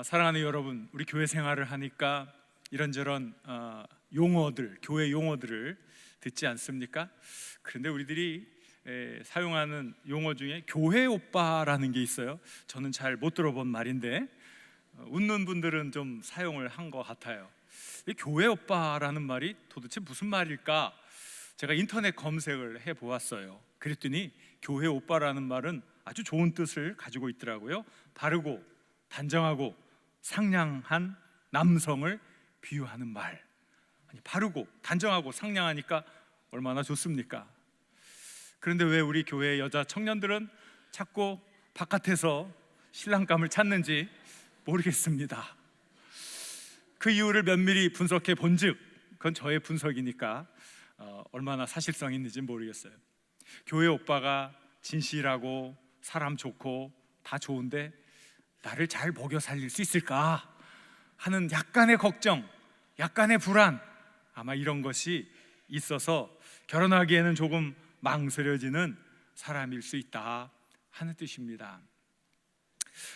사랑하는 여러분, 우리 교회 생활을 하니까 이런저런 용어들, 교회 용어들을 듣지 않습니까? 그런데 우리들이 사용하는 용어 중에 교회 오빠라는 게 있어요. 저는 잘 못 들어본 말인데 웃는 분들은 좀 사용을 한 것 같아요. 이 교회 오빠라는 말이 도대체 무슨 말일까? 제가 인터넷 검색을 해보았어요. 그랬더니 교회 오빠라는 말은 아주 좋은 뜻을 가지고 있더라고요. 바르고 단정하고 상냥한 남성을 비유하는 말. 아니, 바르고 단정하고 상냥하니까 얼마나 좋습니까? 그런데 왜 우리 교회 여자 청년들은 자꾸 바깥에서 신랑감을 찾는지 모르겠습니다. 그 이유를 면밀히 분석해 본즉, 그건 저의 분석이니까 얼마나 사실성 있는지 모르겠어요. 교회 오빠가 진실하고 사람 좋고 다 좋은데 나를 잘 먹여 살릴 수 있을까 하는 약간의 걱정, 약간의 불안, 아마 이런 것이 있어서 결혼하기에는 조금 망설여지는 사람일 수 있다 하는 뜻입니다.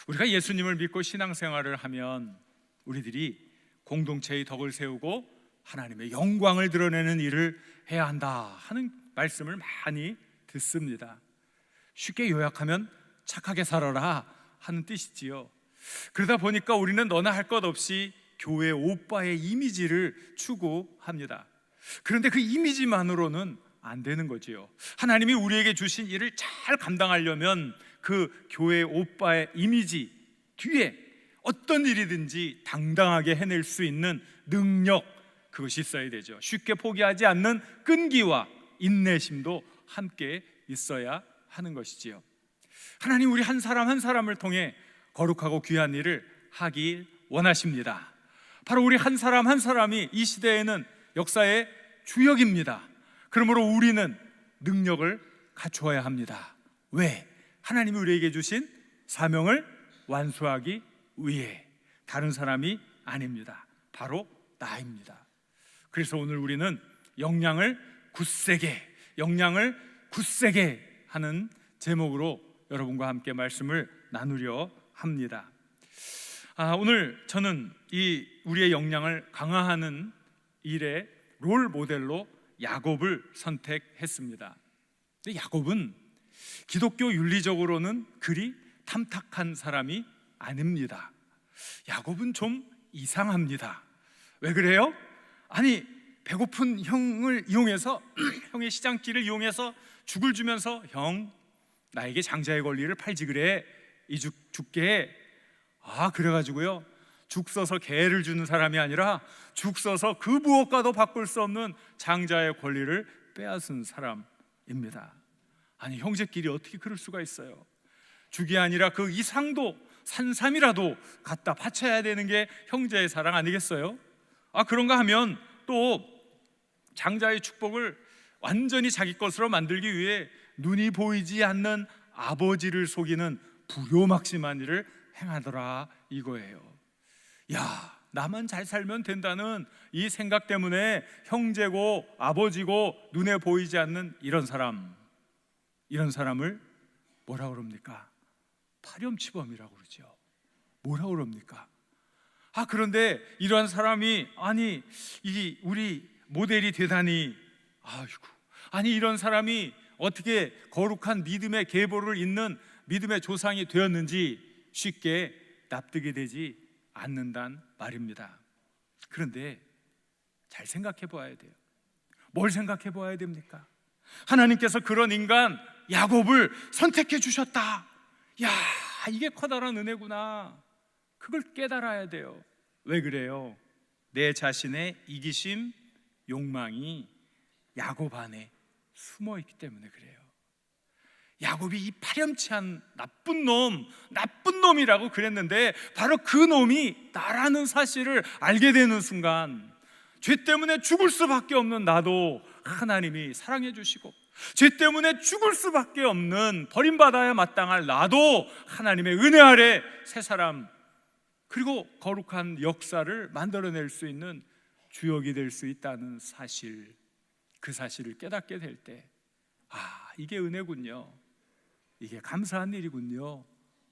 우리가 예수님을 믿고 신앙생활을 하면 우리들이 공동체의 덕을 세우고 하나님의 영광을 드러내는 일을 해야 한다 하는 말씀을 많이 듣습니다. 쉽게 요약하면 착하게 살아라 하는 뜻이지요. 그러다 보니까 우리는 너나 할 것 없이 교회 오빠의 이미지를 추구합니다. 그런데 그 이미지만으로는 안 되는 거지요. 하나님이 우리에게 주신 일을 잘 감당하려면 그 교회 오빠의 이미지 뒤에 어떤 일이든지 당당하게 해낼 수 있는 능력, 그것이 있어야 되죠. 쉽게 포기하지 않는 끈기와 인내심도 함께 있어야 하는 것이지요. 하나님 우리 한 사람 한 사람을 통해 거룩하고 귀한 일을 하길 원하십니다. 바로 우리 한 사람 한 사람이 이 시대에는 역사의 주역입니다. 그러므로 우리는 능력을 갖추어야 합니다. 왜? 하나님이 우리에게 주신 사명을 완수하기 위해, 다른 사람이 아닙니다. 바로 나입니다. 그래서 오늘 우리는 역량을 굳세게 하는 제목으로 여러분과 함께 말씀을 나누려 합니다. 오늘 저는 이 우리의 역량을 강화하는 일의 롤 모델로 야곱을 선택했습니다. 근데 야곱은 기독교 윤리적으로는 그리 탐탁한 사람이 아닙니다. 야곱은 좀 이상합니다. 왜 그래요? 아니, 배고픈 형을 이용해서 형의 시장길을 이용해서 죽을 주면서 형, 나에게 장자의 권리를 팔지 그래, 이 죽 줄게. 그래가지고요, 죽 써서 개를 주는 사람이 아니라 죽 써서 그 무엇과도 바꿀 수 없는 장자의 권리를 빼앗은 사람입니다. 아니, 형제끼리 어떻게 그럴 수가 있어요? 죽이 아니라 그 이상도 산삼이라도 갖다 바쳐야 되는 게 형제의 사랑 아니겠어요? 그런가 하면 또 장자의 축복을 완전히 자기 것으로 만들기 위해 눈이 보이지 않는 아버지를 속이는 불효막심한 일을 행하더라 이거예요. 야, 나만 잘 살면 된다는 이 생각 때문에 형제고 아버지고 눈에 보이지 않는 이런 사람을 뭐라 그럽니까? 파렴치범이라고 그러죠. 뭐라 그럽니까? 그런데 이러한 사람이 이 우리 모델이 되다니, 이런 사람이 어떻게 거룩한 믿음의 계보를 잇는 믿음의 조상이 되었는지 쉽게 납득이 되지 않는단 말입니다. 그런데 잘 생각해 봐야 돼요. 뭘 생각해 봐야 됩니까? 하나님께서 그런 인간 야곱을 선택해 주셨다. 야, 이게 커다란 은혜구나. 그걸 깨달아야 돼요. 왜 그래요? 내 자신의 이기심, 욕망이 야곱 안에 숨어 있기 때문에 그래요. 야곱이 이 파렴치한 나쁜 놈이라고 그랬는데 바로 그 놈이 나라는 사실을 알게 되는 순간 죄 때문에 죽을 수밖에 없는 나도 하나님이 사랑해 주시고, 죄 때문에 죽을 수밖에 없는 버림받아야 마땅할 나도 하나님의 은혜 아래 새 사람, 그리고 거룩한 역사를 만들어낼 수 있는 주역이 될 수 있다는 사실, 그 사실을 깨닫게 될 때 이게 은혜군요, 이게 감사한 일이군요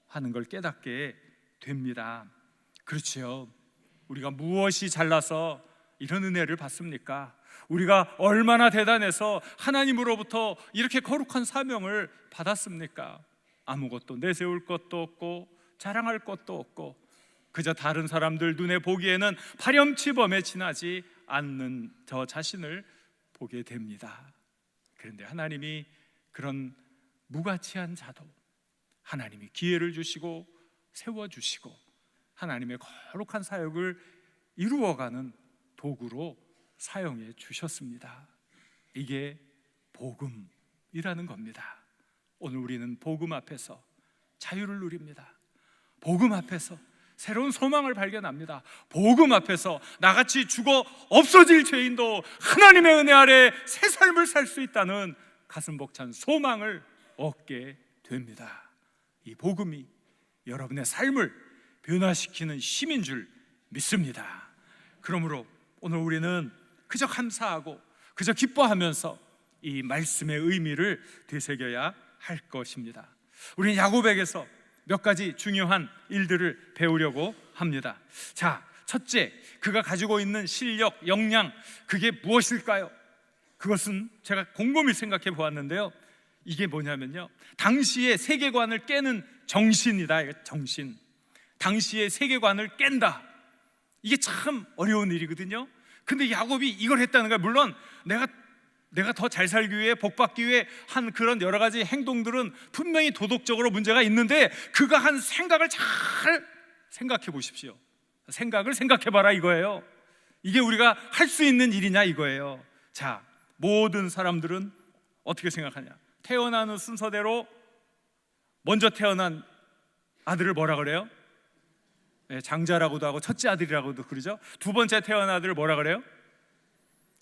하는 걸 깨닫게 됩니다. 그렇지요. 우리가 무엇이 잘나서 이런 은혜를 받습니까? 우리가 얼마나 대단해서 하나님으로부터 이렇게 거룩한 사명을 받았습니까? 아무것도 내세울 것도 없고 자랑할 것도 없고 그저 다른 사람들 눈에 보기에는 파렴치범에 지나지 않는 저 자신을 보게 됩니다. 그런데 하나님이 그런 무가치한 자도 하나님이 기회를 주시고 세워주시고 하나님의 거룩한 사역을 이루어가는 도구로 사용해 주셨습니다. 이게 복음이라는 겁니다. 오늘 우리는 복음 앞에서 자유를 누립니다. 복음 앞에서 새로운 소망을 발견합니다. 복음 앞에서 나같이 죽어 없어질 죄인도 하나님의 은혜 아래 새 삶을 살 수 있다는 가슴 벅찬 소망을 얻게 됩니다. 이 복음이 여러분의 삶을 변화시키는 힘인 줄 믿습니다. 그러므로 오늘 우리는 그저 감사하고 그저 기뻐하면서 이 말씀의 의미를 되새겨야 할 것입니다. 우리는 야고보에게서 몇 가지 중요한 일들을 배우려고 합니다. 자, 첫째, 그가 가지고 있는 실력, 역량, 그게 무엇일까요? 그것은 제가 곰곰이 생각해 보았는데요, 이게 뭐냐면요, 당시의 세계관을 깨는 정신이다. 정신. 당시의 세계관을 깬다. 이게 참 어려운 일이거든요. 근데 야곱이 이걸 했다는 거야. 물론 내가 더 잘 살기 위해, 복 받기 위해 한 그런 여러 가지 행동들은 분명히 도덕적으로 문제가 있는데 그가 한 생각을 잘 생각해 보십시오. 생각을 생각해 봐라 이거예요. 이게 우리가 할 수 있는 일이냐 이거예요. 자, 모든 사람들은 어떻게 생각하냐? 태어나는 순서대로 먼저 태어난 아들을 뭐라 그래요? 네, 장자라고도 하고 첫째 아들이라고도 그러죠. 두 번째 태어난 아들을 뭐라 그래요?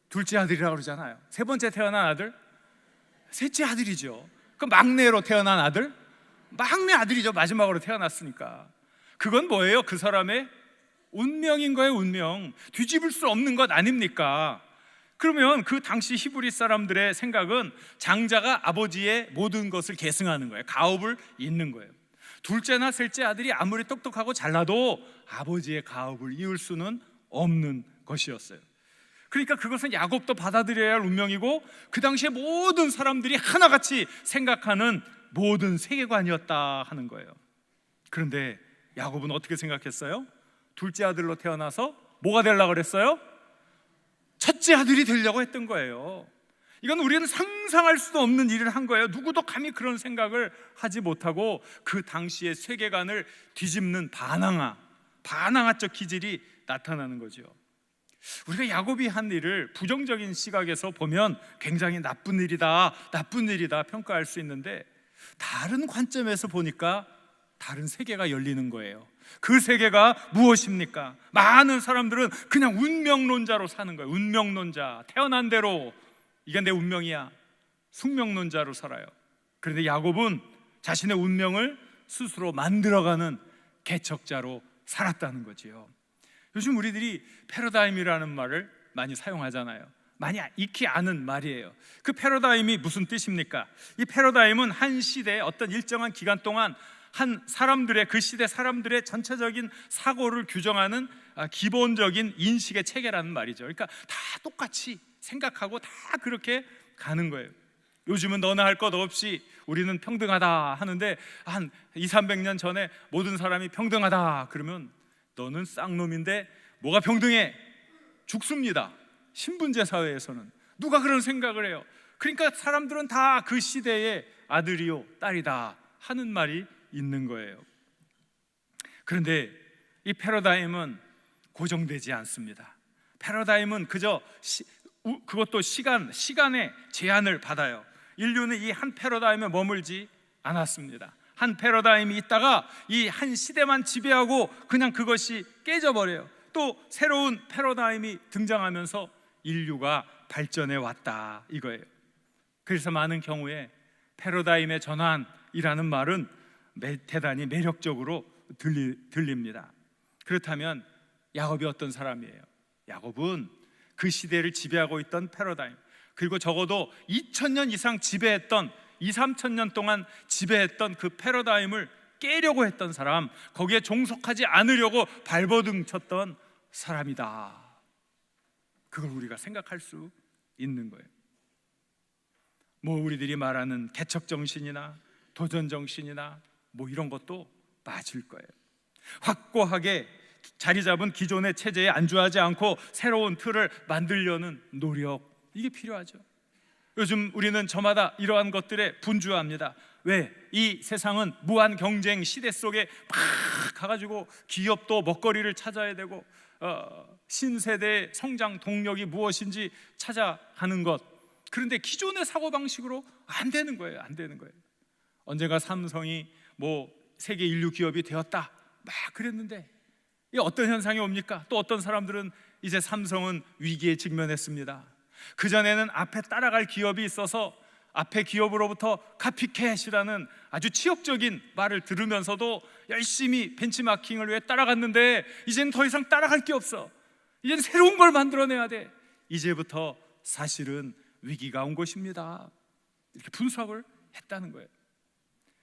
둘째 아들이라고 그러잖아요. 세 번째 태어난 아들? 셋째 아들이죠. 그 막내로 태어난 아들? 막내 아들이죠. 마지막으로 태어났으니까. 그건 뭐예요? 그 사람의 운명인 거예요. 운명. 뒤집을 수 없는 것 아닙니까? 그러면 그 당시 히브리 사람들의 생각은 장자가 아버지의 모든 것을 계승하는 거예요. 가업을 잇는 거예요. 둘째나 셋째 아들이 아무리 똑똑하고 잘나도 아버지의 가업을 이을 수는 없는 것이었어요. 그러니까 그것은 야곱도 받아들여야 할 운명이고 그 당시에 모든 사람들이 하나같이 생각하는 모든 세계관이었다 하는 거예요. 그런데 야곱은 어떻게 생각했어요? 둘째 아들로 태어나서 뭐가 되려고 그랬어요? 첫째 아들이 되려고 했던 거예요. 이건 우리는 상상할 수도 없는 일을 한 거예요. 누구도 감히 그런 생각을 하지 못하고 그 당시의 세계관을 뒤집는 반항아적 기질이 나타나는 거죠. 우리가 야곱이 한 일을 부정적인 시각에서 보면 굉장히 나쁜 일이다 평가할 수 있는데 다른 관점에서 보니까 다른 세계가 열리는 거예요. 그 세계가 무엇입니까? 많은 사람들은 그냥 운명론자로 사는 거예요. 운명론자, 태어난 대로 이게 내 운명이야, 숙명론자로 살아요. 그런데 야곱은 자신의 운명을 스스로 만들어가는 개척자로 살았다는 거지요. 요즘 우리들이 패러다임이라는 말을 많이 사용하잖아요. 많이 익히 아는 말이에요. 그 패러다임이 무슨 뜻입니까? 이 패러다임은 한 시대에 어떤 일정한 기간 동안 한 사람들의, 그 시대 사람들의 전체적인 사고를 규정하는 기본적인 인식의 체계라는 말이죠. 그러니까 다 똑같이 생각하고 다 그렇게 가는 거예요. 요즘은 너나 할 것 없이 우리는 평등하다 하는데 한 200~300년 전에 모든 사람이 평등하다 그러면 너는 쌍놈인데 뭐가 평등해? 죽습니다. 신분제 사회에서는 누가 그런 생각을 해요? 그러니까 사람들은 다 그 시대의 아들이요 딸이다 하는 말이 있는 거예요. 그런데 이 패러다임은 고정되지 않습니다. 패러다임은 그저 그것도 시간의 제한을 받아요. 인류는 이 한 패러다임에 머물지 않았습니다. 한 패러다임이 있다가 이 한 시대만 지배하고 그냥 그것이 깨져버려요. 또 새로운 패러다임이 등장하면서 인류가 발전해 왔다 이거예요. 그래서 많은 경우에 패러다임의 전환이라는 말은 대단히 매력적으로 들립니다. 그렇다면 야곱이 어떤 사람이에요? 야곱은 그 시대를 지배하고 있던 패러다임, 그리고 적어도 2000년 이상 지배했던 2~3,000년 동안 지배했던 그 패러다임을 깨려고 했던 사람, 거기에 종속하지 않으려고 발버둥 쳤던 사람이다. 그걸 우리가 생각할 수 있는 거예요. 뭐 우리들이 말하는 개척정신이나 도전정신이나 뭐 이런 것도 맞을 거예요. 확고하게 자리 잡은 기존의 체제에 안주하지 않고 새로운 틀을 만들려는 노력, 이게 필요하죠. 요즘 우리는 저마다 이러한 것들에 분주합니다. 왜? 이 세상은 무한 경쟁 시대 속에 막 가가지고 기업도 먹거리를 찾아야 되고 신세대의 성장 동력이 무엇인지 찾아가는 것. 그런데 기존의 사고방식으로 안 되는 거예요. 안 되는 거예요. 언젠가 삼성이 뭐 세계 인류 기업이 되었다 막 그랬는데 이게 어떤 현상이 옵니까? 또 어떤 사람들은 이제 삼성은 위기에 직면했습니다. 그전에는 앞에 따라갈 기업이 있어서 앞에 기업으로부터 카피캣이라는 아주 치욕적인 말을 들으면서도 열심히 벤치마킹을 위해 따라갔는데 이제는 더 이상 따라갈 게 없어. 이제는 새로운 걸 만들어내야 돼. 이제부터 사실은 위기가 온 것입니다. 이렇게 분석을 했다는 거예요.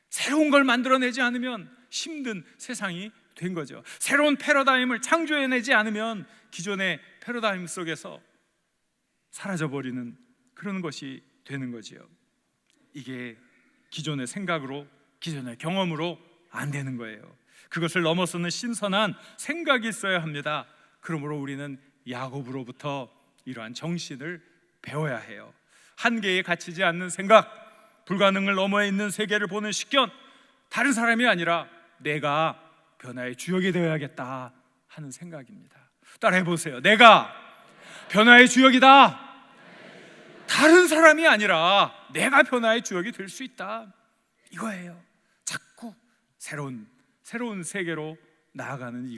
새로운 걸 만들어내지 않으면 힘든 세상이 된 거죠. 새로운 패러다임을 창조해내지 않으면 기존의 패러다임 속에서 사라져버리는 그런 것이 되는 거지요. 이게 기존의 생각으로, 기존의 경험으로 안 되는 거예요. 그것을 넘어서는 신선한 생각이 있어야 합니다. 그러므로 우리는 야곱으로부터 이러한 정신을 배워야 해요. 한계에 갇히지 않는 생각, 불가능을 너머에 있는 세계를 보는 식견, 다른 사람이 아니라 내가 변화의 주역이 되어야겠다 하는 생각입니다. 따라해 보세요. 내가 변화의 주역이다. 다른 사람이 아니라 내가 변화의 주역이 될 수 있다. 이거예요. 자꾸 새로운 세계로 나아가는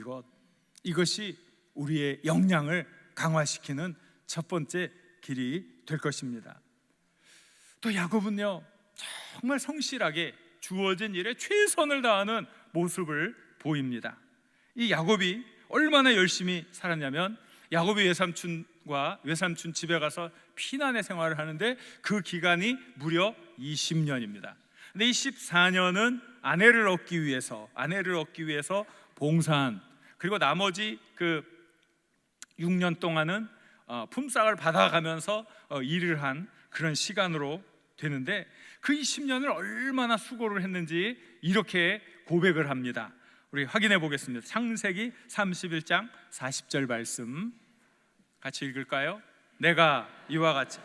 이것이 우리의 역량을 강화시키는 첫 번째 길이 될 것입니다. 또 야곱은요, 정말 성실하게 주어진 일에 최선을 다하는 모습을 보입니다. 이 야곱이 얼마나 열심히 살았냐면 야곱이 외삼촌 집에 가서 피난의 생활을 하는데 그 기간이 무려 20년입니다. 근데 이 14년은 아내를 얻기 위해서 봉사한, 그리고 나머지 그 6년 동안은 품삯을 받아가면서 일을 한 그런 시간으로 되는데 그 20년을 얼마나 수고를 했는지 이렇게 고백을 합니다. 우리 확인해 보겠습니다. 창세기 31장 40절 말씀 같이 읽을까요? 내가 이와 같이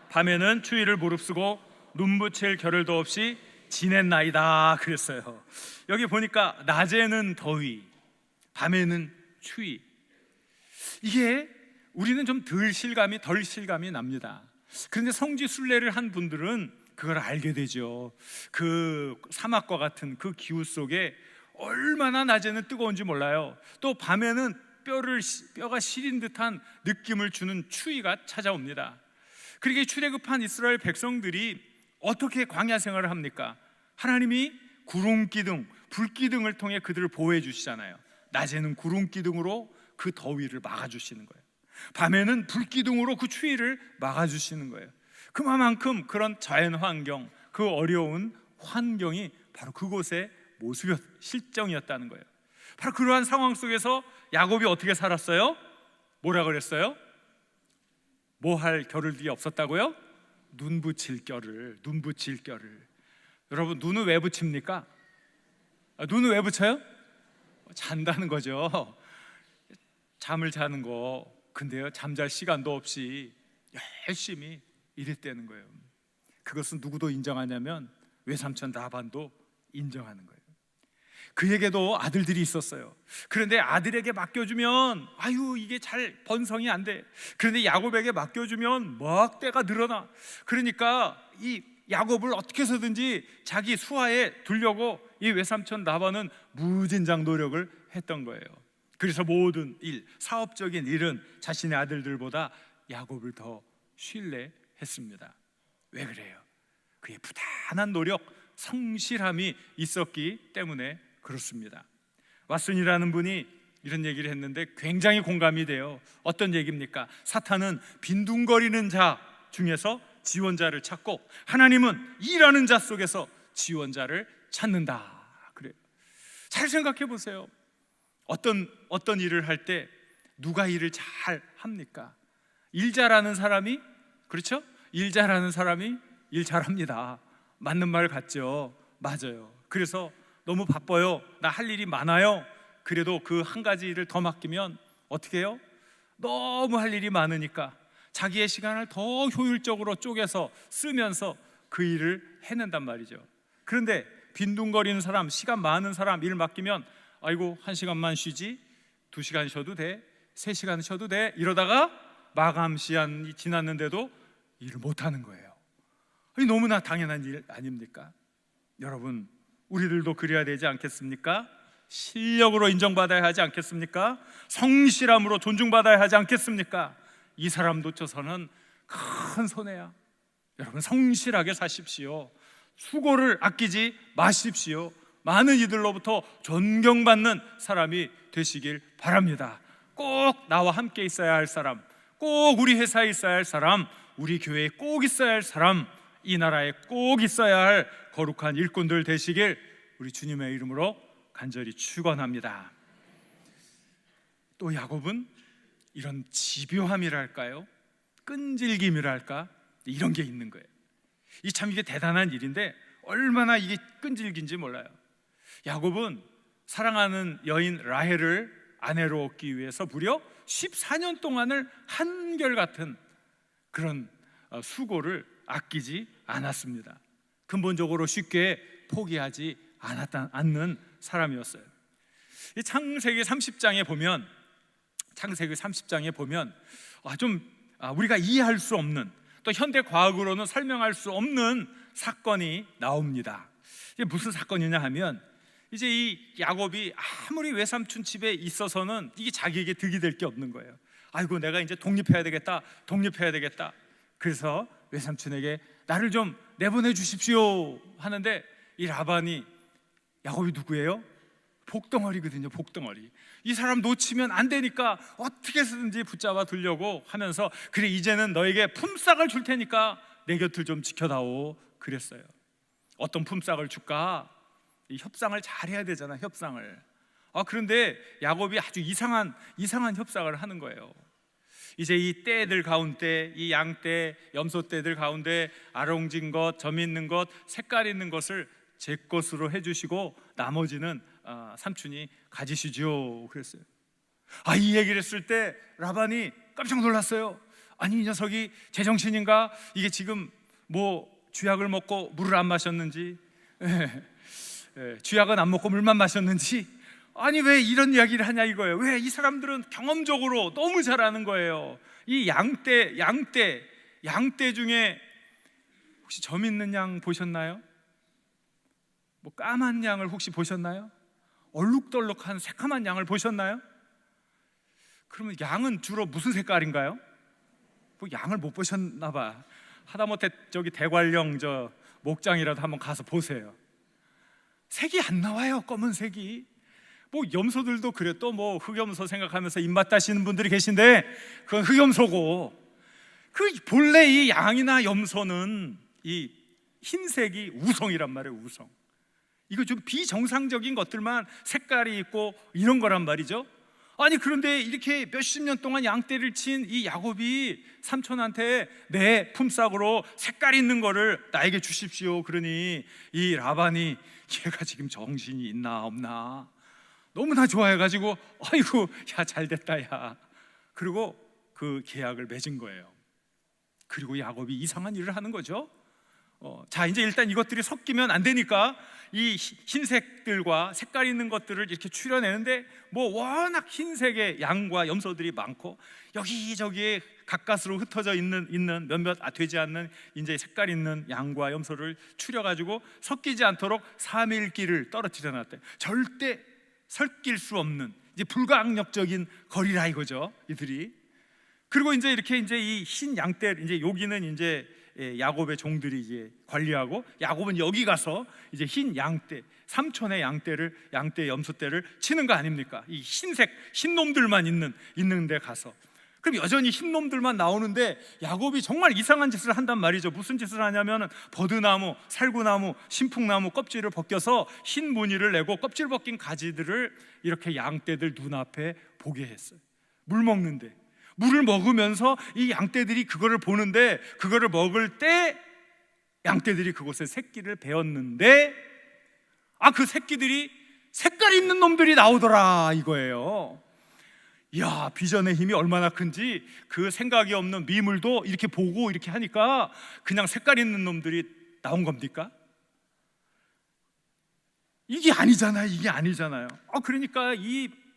밤에는 추위를 무릅쓰고 눈붙일 겨를도 없이 지냈나이다 그랬어요. 여기 보니까 낮에는 더위, 밤에는 추위. 이게 우리는 좀 덜 실감이 납니다. 그런데 성지순례를 한 분들은 그걸 알게 되죠. 그 사막과 같은 그 기후 속에 얼마나 낮에는 뜨거운지 몰라요. 또 밤에는 뼈가 시린 듯한 느낌을 주는 추위가 찾아옵니다. 그렇게 출애굽한 이스라엘 백성들이 어떻게 광야 생활을 합니까? 하나님이 구름기둥, 불기둥을 통해 그들을 보호해 주시잖아요. 낮에는 구름기둥으로 그 더위를 막아주시는 거예요. 밤에는 불기둥으로 그 추위를 막아주시는 거예요. 그만큼 그런 자연환경, 그 어려운 환경이 바로 그곳의 실정이었다는 거예요. 바로 그러한 상황 속에서 야곱이 어떻게 살았어요? 뭐라 그랬어요? 뭐 할 겨를이 없었다고요? 눈 붙일 겨를. 여러분, 눈은 왜 붙입니까? 눈은 왜 붙여요? 잔다는 거죠. 잠을 자는 거. 근데요, 잠잘 시간도 없이 열심히 일했다는 거예요. 그것은 누구도 인정하냐면 외삼촌 라반도 인정하는 거예요. 그에게도 아들들이 있었어요. 그런데 아들에게 맡겨주면 이게 잘 번성이 안 돼. 그런데 야곱에게 맡겨주면 막 때가 늘어나. 그러니까 이 야곱을 어떻게 해서든지 자기 수하에 두려고 이 외삼촌 라반은 무진장 노력을 했던 거예요. 그래서 모든 일, 사업적인 일은 자신의 아들들보다 야곱을 더 신뢰했습니다. 왜 그래요? 그의 부단한 노력, 성실함이 있었기 때문에 그렇습니다. 왓슨이라는 분이 이런 얘기를 했는데 굉장히 공감이 돼요. 어떤 얘기입니까? 사탄은 빈둥거리는 자 중에서 지원자를 찾고 하나님은 일하는 자 속에서 지원자를 찾는다 그래요. 잘 생각해 보세요. 어떤 일을 할 때 누가 일을 잘 합니까? 일 잘하는 사람이, 그렇죠? 일 잘하는 사람이 일 잘합니다. 맞는 말 같죠? 맞아요. 그래서 너무 바빠요, 나 할 일이 많아요. 그래도 그 한 가지 일을 더 맡기면 어떻게 해요? 너무 할 일이 많으니까 자기의 시간을 더 효율적으로 쪼개서 쓰면서 그 일을 해낸단 말이죠. 그런데 빈둥거리는 사람, 시간 많은 사람 일 맡기면 아이고 1시간만 쉬지, 2시간 쉬어도 돼, 3시간 쉬어도 돼, 이러다가 마감 시간이 지났는데도 일을 못하는 거예요. 너무나 당연한 일 아닙니까? 여러분, 우리들도 그래야 되지 않겠습니까? 실력으로 인정받아야 하지 않겠습니까? 성실함으로 존중받아야 하지 않겠습니까? 이 사람 놓쳐서는 큰 손해야. 여러분, 성실하게 사십시오. 수고를 아끼지 마십시오. 많은 이들로부터 존경받는 사람이 되시길 바랍니다. 꼭 나와 함께 있어야 할 사람, 꼭 우리 회사에 있어야 할 사람, 우리 교회에 꼭 있어야 할 사람, 이 나라에 꼭 있어야 할 거룩한 일꾼들 되시길 우리 주님의 이름으로 간절히 축원합니다. 또 야곱은 이런 집요함이랄까요, 끈질김이랄까, 이런 게 있는 거예요. 이게 대단한 일인데 얼마나 이게 끈질긴지 몰라요. 야곱은 사랑하는 여인 라헬을 아내로 얻기 위해서 무려 14년 동안을 한결같은 그런 수고를 아끼지 않았습니다. 근본적으로 쉽게 포기하지 않는 사람이었어요. 이 창세기 30장에 보면 우리가 이해할 수 없는, 또 현대 과학으로는 설명할 수 없는 사건이 나옵니다. 이게 무슨 사건이냐 하면, 이제 이 야곱이 아무리 외삼촌 집에 있어서는 이게 자기에게 득이 될 게 없는 거예요. 아이고, 내가 이제 독립해야 되겠다. 그래서 외삼촌에게 나를 좀 내보내 주십시오 하는데, 이 라반이, 야곱이 누구예요? 복덩어리거든요. 복덩어리. 이 사람 놓치면 안 되니까 어떻게 해서든지 붙잡아 두려고 하면서, 그래, 이제는 너에게 품삯을 줄 테니까 내 곁을 좀 지켜다오 그랬어요. 어떤 품삯을 줄까? 이 협상을 잘 해야 되잖아, 협상을. 그런데 야곱이 아주 이상한 협상을 하는 거예요. 이제 이 떼들 가운데, 이 양떼, 염소떼들 가운데 아롱진 것, 점 있는 것, 색깔 있는 것을 제 것으로 해주시고 나머지는 삼촌이 가지시죠 그랬어요. 이 얘기를 했을 때 라반이 깜짝 놀랐어요. 아니, 이 녀석이 제정신인가? 이게 지금 뭐 쥐약을 먹고 물을 안 마셨는지, 쥐약은 안 먹고 물만 마셨는지, 아니 왜 이런 이야기를 하냐 이거예요. 왜? 이 사람들은 경험적으로 너무 잘 아는 거예요. 이 양떼 중에 혹시 점 있는 양 보셨나요? 뭐 까만 양을 혹시 보셨나요? 얼룩덜룩한 새카만 양을 보셨나요? 그러면 양은 주로 무슨 색깔인가요? 뭐 양을 못 보셨나 봐. 하다못해 저기 대관령 저 목장이라도 한번 가서 보세요. 색이 안 나와요, 검은색이. 뭐 염소들도 그래. 또 뭐 흑염소 생각하면서 입맛 따시는 분들이 계신데 그건 흑염소고, 그 본래 이 양이나 염소는 이 흰색이 우성이란 말이에요. 우성. 이거 좀 비정상적인 것들만 색깔이 있고 이런 거란 말이죠. 아니, 그런데 이렇게 몇십 년 동안 양떼를 친 이 야곱이 삼촌한테 내 품삯으로 색깔 있는 거를 나에게 주십시오 그러니, 이 라반이 얘가 지금 정신이 있나 없나 너무나 좋아해가지고, 아이고 야 잘됐다 야, 그리고 그 계약을 맺은 거예요. 그리고 야곱이 이상한 일을 하는 거죠. 자, 이제 일단 이것들이 섞이면 안 되니까 이 흰색들과 색깔 있는 것들을 이렇게 추려내는데, 뭐 워낙 흰색의 양과 염소들이 많고 여기저기에 가까스로 흩어져 있는 몇몇 되지 않는 이제 색깔 있는 양과 염소를 추려가지고 섞이지 않도록 3일길을 떨어뜨려 놨대. 절대 섞일 수 없는 이제 불가항력적인 거리라 이거죠, 이들이. 그리고 이제 이렇게 이제 이 흰 양떼, 이제 여기는 이제 야곱의 종들이 이제 관리하고, 야곱은 여기 가서 이제 흰 양떼, 삼촌의 양떼 염소떼를 치는 거 아닙니까? 이 흰색 흰 놈들만 있는 데 가서. 그럼 여전히 흰 놈들만 나오는데 야곱이 정말 이상한 짓을 한단 말이죠. 무슨 짓을 하냐면 버드나무, 살구나무, 신풍나무 껍질을 벗겨서 흰 무늬를 내고 껍질 벗긴 가지들을 이렇게 양떼들 눈앞에 보게 했어요. 물 먹는데, 물을 먹으면서 이 양떼들이 그거를 보는데, 그거를 먹을 때 양떼들이 그곳에 새끼를 베었는데, 그 새끼들이 색깔 있는 놈들이 나오더라 이거예요. 이야, 비전의 힘이 얼마나 큰지. 그 생각이 없는 미물도 이렇게 보고 이렇게 하니까 그냥 색깔 있는 놈들이 나온 겁니까? 이게 아니잖아요. 그러니까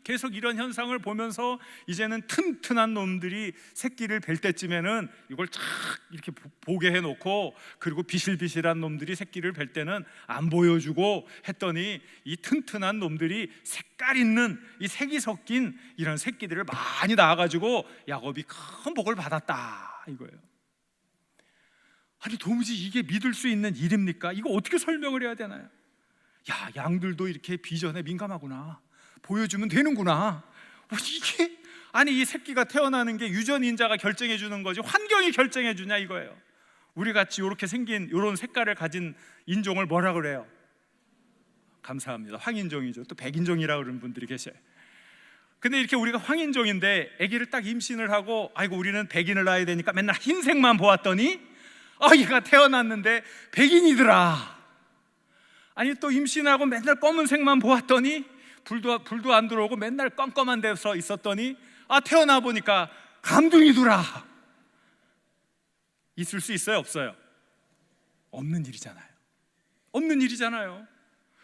계속 이런 현상을 보면서 이제는 튼튼한 놈들이 새끼를 뵐 때쯤에는 이걸 쫙 이렇게 보게 해놓고, 그리고 비실비실한 놈들이 새끼를 뵐 때는 안 보여주고 했더니 이 튼튼한 놈들이 색깔 있는 이 색이 섞인 이런 새끼들을 많이 낳아가지고 야곱이 큰 복을 받았다 이거예요. 아니, 도무지 이게 믿을 수 있는 일입니까? 이거 어떻게 설명을 해야 되나요? 양들도 이렇게 비전에 민감하구나, 보여주면 되는구나. 이게, 아니, 이 새끼가 태어나는 게 유전인자가 결정해 주는 거지 환경이 결정해 주냐 이거예요. 우리 같이 이렇게 생긴 이런 색깔을 가진 인종을 뭐라 그래요? 감사합니다, 황인종이죠. 또 백인종이라고 그러는 분들이 계셔요. 근데 이렇게 우리가 황인종인데 아기를 딱 임신을 하고, 아이고 우리는 백인을 낳아야 되니까 맨날 흰색만 보았더니 얘가 태어났는데 백인이더라. 아니, 또 임신하고 맨날 검은색만 보았더니 불도 안 들어오고 맨날 껌껌한 데서 있었더니 태어나 보니까 감둥이더라. 있을 수 있어요, 없어요? 없는 일이잖아요.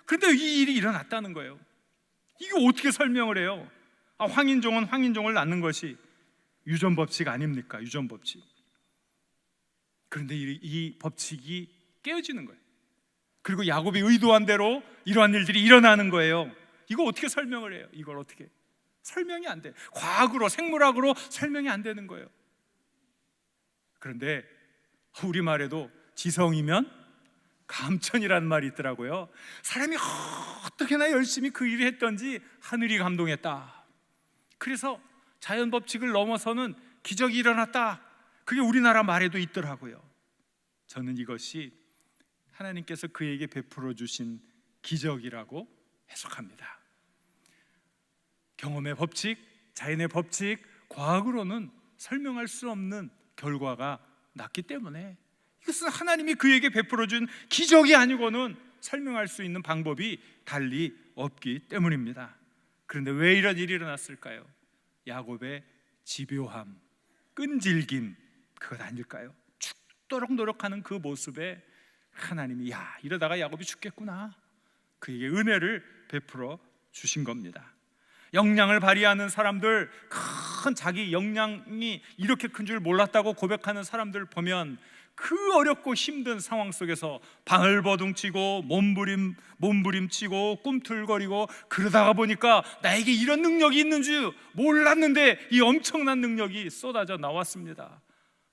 그런데 이 일이 일어났다는 거예요. 이게 어떻게 설명을 해요? 황인종은 황인종을 낳는 것이 유전 법칙 아닙니까? 유전 법칙. 그런데 이 법칙이 깨어지는 거예요. 그리고 야곱이 의도한 대로 이러한 일들이 일어나는 거예요. 이거 어떻게 설명을 해요? 이걸 어떻게 설명이 안 돼. 과학으로, 생물학으로 설명이 안 되는 거예요. 그런데 우리말에도 지성이면 감천이라는 말이 있더라고요. 사람이 어떻게나 열심히 그 일을 했던지 하늘이 감동했다. 그래서 자연 법칙을 넘어서는 기적이 일어났다. 그게 우리나라 말에도 있더라고요. 저는 이것이 하나님께서 그에게 베풀어 주신 기적이라고 해석합니다. 경험의 법칙, 자연의 법칙, 과학으로는 설명할 수 없는 결과가 났기 때문에 이것은 하나님이 그에게 베풀어 준 기적이 아니고는 설명할 수 있는 방법이 달리 없기 때문입니다. 그런데 왜 이런 일이 일어났을까요? 야곱의 집요함, 끈질김, 그것 아닐까요? 죽도록 노력하는 그 모습에 하나님이 이러다가 야곱이 죽겠구나, 그에게 은혜를 베풀어 주신 겁니다. 역량을 발휘하는 사람들, 큰 자기 역량이 이렇게 큰 줄 몰랐다고 고백하는 사람들 보면 그 어렵고 힘든 상황 속에서 방울버둥치고 몸부림치고 꿈틀거리고 그러다가 보니까 나에게 이런 능력이 있는 줄 몰랐는데 이 엄청난 능력이 쏟아져 나왔습니다.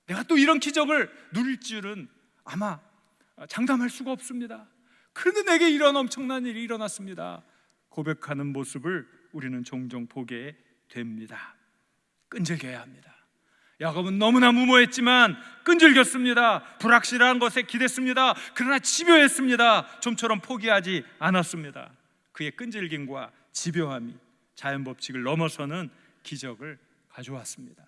내가 또 이런 기적을 누릴 줄은 아마 장담할 수가 없습니다. 그런데 내게 이런 엄청난 일이 일어났습니다. 고백하는 모습을 우리는 종종 보게 됩니다. 끈질겨야 합니다. 야곱은 너무나 무모했지만 끈질겼습니다. 불확실한 것에 기댔습니다. 그러나 집요했습니다. 좀처럼 포기하지 않았습니다. 그의 끈질김과 집요함이 자연 법칙을 넘어서는 기적을 가져왔습니다.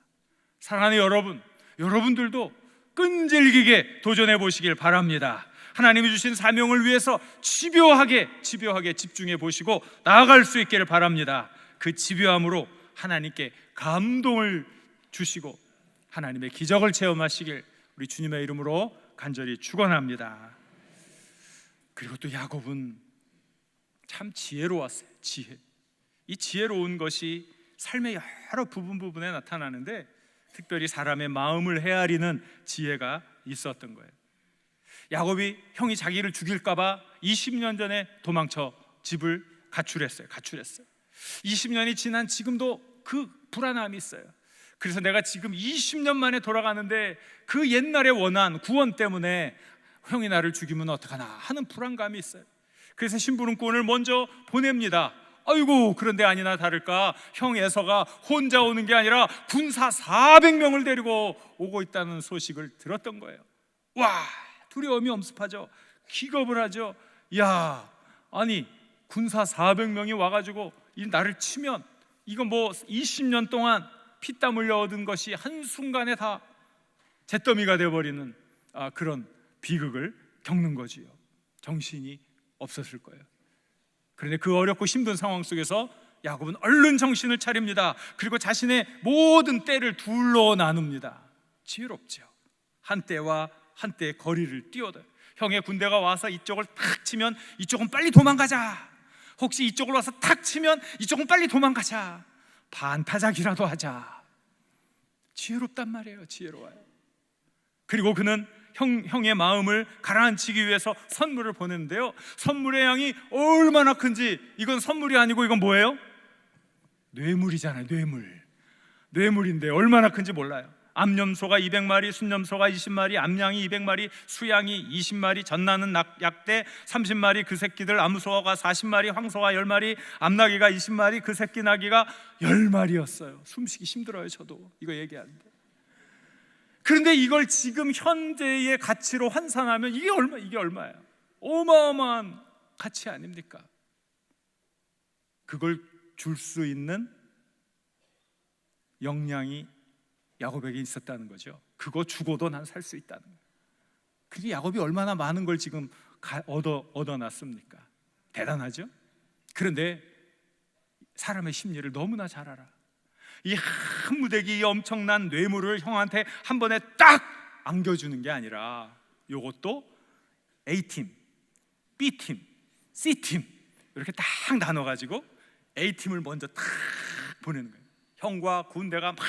사랑하는 여러분, 여러분들도 끈질기게 도전해 보시길 바랍니다. 하나님이 주신 사명을 위해서 집요하게 집중해 보시고 나아갈 수 있기를 바랍니다. 그 집요함으로 하나님께 감동을 주시고 하나님의 기적을 체험하시길 우리 주님의 이름으로 간절히 축원합니다. 그리고 또 야곱은 참 지혜로웠어요. 이 지혜로운 것이 삶의 여러 부분에 나타나는데 특별히 사람의 마음을 헤아리는 지혜가 있었던 거예요. 야곱이 형이 자기를 죽일까 봐 20년 전에 도망쳐 집을 가출했어요. 20년이 지난 지금도 그 불안함이 있어요. 그래서 내가 지금 20년 만에 돌아가는데 그 옛날의 원한, 구원 때문에 형이 나를 죽이면 어떡하나 하는 불안감이 있어요. 그래서 심부름꾼을 먼저 보냅니다. 아이고, 그런데 아니나 다를까 형 에서가 혼자 오는 게 아니라 군사 400명을 데리고 오고 있다는 소식을 들었던 거예요. 와, 두려움이 엄습하죠. 기겁을 하죠. 야, 아니 군사 400명이 와가지고 이 나를 치면 이거 뭐 20년 동안 피땀 흘려 얻은 것이 한순간에 다 잿더미가 되어버리는 그런 비극을 겪는 거지요. 정신이 없었을 거예요. 그런데 그 어렵고 힘든 상황 속에서 야곱은 얼른 정신을 차립니다. 그리고 자신의 모든 떼를 둘로 나눕니다. 지혜롭죠. 한 떼와 한 떼의 거리를 띄워둬요. 형의 군대가 와서 이쪽을 탁 치면 이쪽은 빨리 도망가자. 혹시 이쪽으로 와서 탁 치면 이쪽은 빨리 도망가자. 반타작이라도 하자. 지혜롭단 말이에요. 지혜로워요. 그리고 그는 형의 마음을 가라앉히기 위해서 선물을 보냈는데요, 선물의 양이 얼마나 큰지, 이건 선물이 아니고 이건 뭐예요? 뇌물이잖아요. 뇌물인데 얼마나 큰지 몰라요. 암염소가 200마리, 순염소가 20마리, 암양이 200마리, 수양이 20마리, 젖나는 약대 30마리, 그 새끼들, 암소가 40마리, 황소가 10마리, 암나귀가 20마리, 그 새끼 나귀가 10마리였어요. 숨쉬기 힘들어요. 저도 이거 얘기하는데. 그런데 이걸 지금 현재의 가치로 환산하면 이게 얼마예요? 어마어마한 가치 아닙니까? 그걸 줄 수 있는 역량이 야곱에게 있었다는 거죠. 그거 주고도 난 살 수 있다는 거예요. 그게 야곱이 얼마나 많은 걸 지금 얻어놨습니까? 대단하죠? 그런데 사람의 심리를 너무나 잘 알아. 이 한 무더기 엄청난 뇌물을 형한테 한 번에 딱 안겨주는 게 아니라 요것도 A팀, B팀, C팀 이렇게 딱 나눠가지고 A팀을 먼저 딱 보내는 거예요. 형과 군대가 막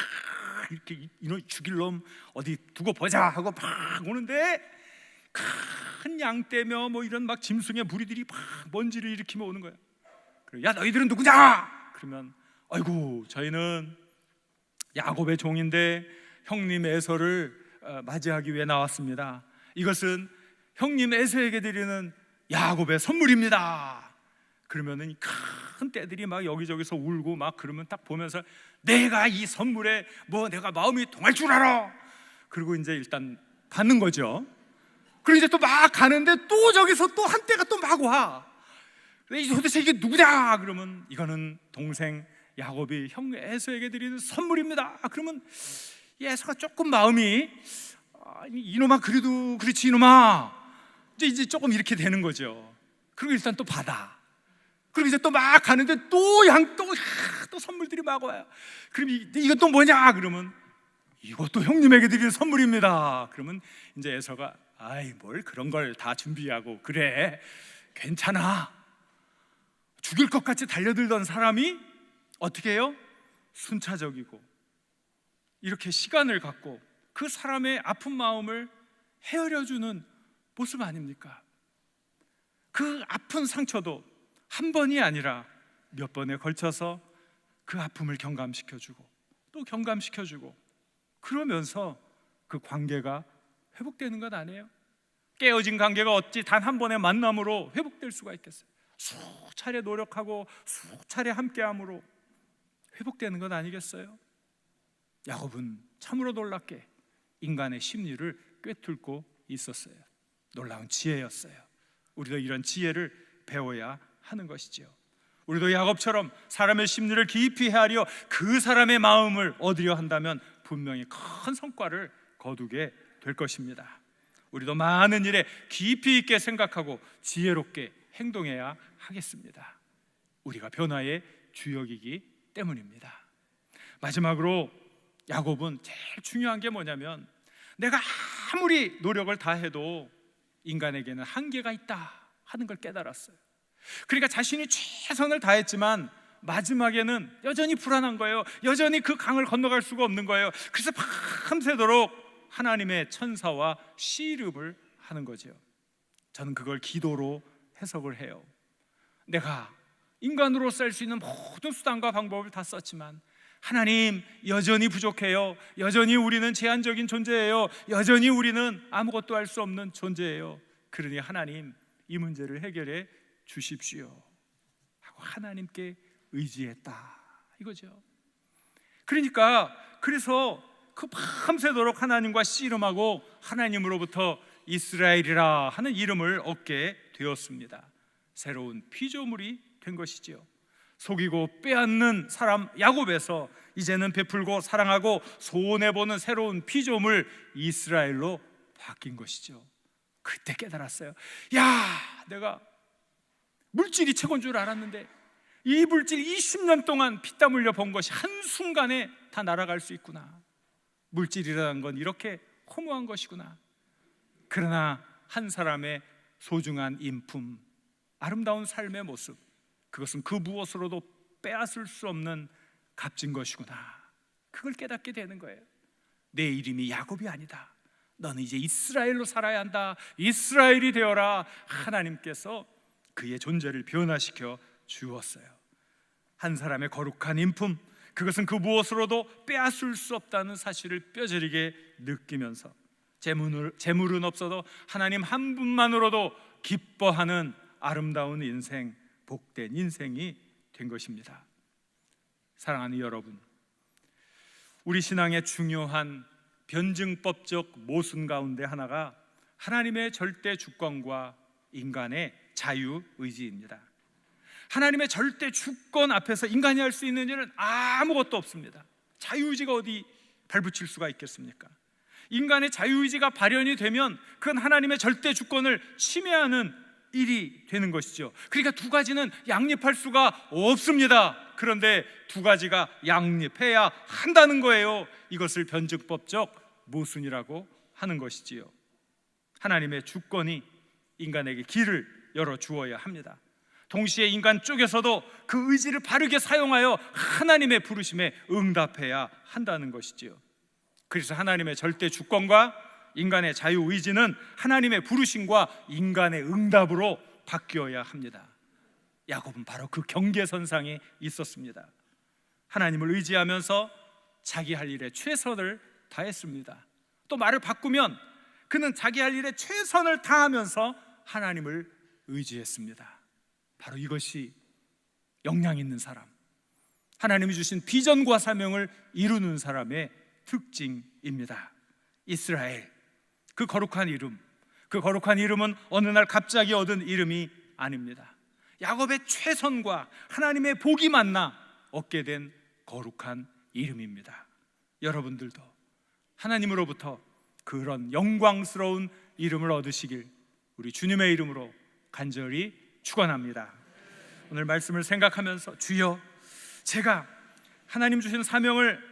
이렇게 이놈 죽일 놈 어디 두고 보자 하고 막 오는데 큰 양떼며 뭐 이런 막 짐승의 무리들이 막 먼지를 일으키며 오는 거예요. 야, 너희들은 누구냐? 그러면 아이고, 저희는 야곱의 종인데 형님 에서를 맞이하기 위해 나왔습니다. 이것은 형님 에서에게 드리는 야곱의 선물입니다. 그러면은 큰 떼들이 막 여기저기서 울고 막 그러면 딱 보면서 내가 이 선물에 뭐 내가 마음이 통할 줄 알아. 그리고 이제 일단 받는 거죠. 그리고 이제 또 막 가는데 또 저기서 또 한 떼가 또 막 와. 도대체 이게 누구냐? 그러면 이거는 동생 야곱이 형 에서에게 드리는 선물입니다. 그러면 에서가 조금 마음이 이놈아, 그래도 그렇지 이놈아, 이제 조금 이렇게 되는 거죠. 그리고 일단 또 받아. 그리고 이제 또 막 가는데 또 선물들이 막 와요. 그럼 이건 또 뭐냐? 그러면 이것도 형님에게 드리는 선물입니다. 그러면 이제 에서가 아이, 뭘 그런 걸 다 준비하고 그래, 괜찮아. 죽일 것 같이 달려들던 사람이 어떻게 해요? 순차적이고 이렇게 시간을 갖고 그 사람의 아픈 마음을 헤아려주는 모습 아닙니까? 그 아픈 상처도 한 번이 아니라 몇 번에 걸쳐서 그 아픔을 경감시켜주고 또 경감시켜주고, 그러면서 그 관계가 회복되는 것 아니에요? 깨어진 관계가 어찌 단 한 번의 만남으로 회복될 수가 있겠어요? 수차례 노력하고 수차례 함께함으로 회복되는 것 아니겠어요? 야곱은 참으로 놀랍게 인간의 심리를 꿰뚫고 있었어요. 놀라운 지혜였어요. 우리도 이런 지혜를 배워야 하는 것이지요. 우리도 야곱처럼 사람의 심리를 깊이 헤아려 그 사람의 마음을 얻으려 한다면 분명히 큰 성과를 거두게 될 것입니다. 우리도 많은 일에 깊이 있게 생각하고 지혜롭게 행동해야 하겠습니다. 우리가 변화의 주역이기 때문입니다. 마지막으로 야곱은 제일 중요한 게 뭐냐면, 내가 아무리 노력을 다해도 인간에게는 한계가 있다 하는 걸 깨달았어요. 그러니까 자신이 최선을 다했지만 마지막에는 여전히 불안한 거예요. 여전히 그 강을 건너갈 수가 없는 거예요. 그래서 밤새도록 하나님의 천사와 씨름을 하는 거죠. 저는 그걸 기도로 해석을 해요. 내가 인간으로서 할 수 있는 모든 수단과 방법을 다 썼지만 하나님, 여전히 부족해요. 여전히 우리는 제한적인 존재예요. 여전히 우리는 아무것도 할 수 없는 존재예요. 그러니 하나님, 이 문제를 해결해 주십시오 하고 하나님께 의지했다 이거죠. 그러니까 그래서 그 밤새도록 하나님과 씨름하고 하나님으로부터 이스라엘이라 하는 이름을 얻게 되었습니다. 새로운 피조물이 된 것이지요. 속이고 빼앗는 사람 야곱에서 이제는 베풀고 사랑하고 손해보는 새로운 피조물 이스라엘로 바뀐 것이죠. 그때 깨달았어요. 야, 내가 물질이 최고인 줄 알았는데 이 물질 20년 동안 피땀 흘려 본 것이 한순간에 다 날아갈 수 있구나. 물질이라는 건 이렇게 허무한 것이구나. 그러나 한 사람의 소중한 인품, 아름다운 삶의 모습, 그것은 그 무엇으로도 빼앗을 수 없는 값진 것이구나. 그걸 깨닫게 되는 거예요. 내 이름이 야곱이 아니다. 너는 이제 이스라엘로 살아야 한다. 이스라엘이 되어라. 하나님께서 그의 존재를 변화시켜 주었어요. 한 사람의 거룩한 인품, 그것은 그 무엇으로도 빼앗을 수 없다는 사실을 뼈저리게 느끼면서 재물은 없어도 하나님 한 분만으로도 기뻐하는 아름다운 인생, 복된 인생이 된 것입니다. 사랑하는 여러분, 우리 신앙의 중요한 변증법적 모순 가운데 하나가 하나님의 절대 주권과 인간의 자유의지입니다. 하나님의 절대 주권 앞에서 인간이 할 수 있는 일은 아무것도 없습니다. 자유의지가 어디 발붙일 수가 있겠습니까? 인간의 자유의지가 발현이 되면 그건 하나님의 절대 주권을 침해하는 일이 되는 것이죠. 그러니까 두 가지는 양립할 수가 없습니다. 그런데 두 가지가 양립해야 한다는 거예요. 이것을 변증법적 모순이라고 하는 것이지요. 하나님의 주권이 인간에게 길을 열어주어야 합니다. 동시에 인간 쪽에서도 그 의지를 바르게 사용하여 하나님의 부르심에 응답해야 한다는 것이지요. 그래서 하나님의 절대 주권과 인간의 자유의지는 하나님의 부르심과 인간의 응답으로 바뀌어야 합니다. 야곱은 바로 그 경계선상에 있었습니다. 하나님을 의지하면서 자기 할 일에 최선을 다했습니다. 또 말을 바꾸면 그는 자기 할 일에 최선을 다하면서 하나님을 의지했습니다. 바로 이것이 역량 있는 사람, 하나님이 주신 비전과 사명을 이루는 사람의 특징입니다. 이스라엘, 그 거룩한 이름, 그 거룩한 이름은 어느 날 갑자기 얻은 이름이 아닙니다. 야곱의 최선과 하나님의 복이 만나 얻게 된 거룩한 이름입니다. 여러분들도 하나님으로부터 그런 영광스러운 이름을 얻으시길 우리 주님의 이름으로 간절히 축원합니다. 오늘 말씀을 생각하면서 주여, 제가 하나님 주신 사명을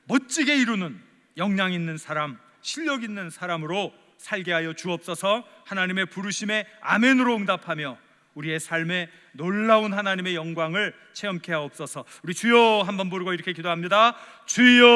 멋지게 이루는 역량 있는 사람, 실력 있는 사람으로 살게 하여 주옵소서. 하나님의 부르심에 아멘으로 응답하며 우리의 삶에 놀라운 하나님의 영광을 체험케 하옵소서. 우리 주여 한번 부르고 이렇게 기도합니다. 주여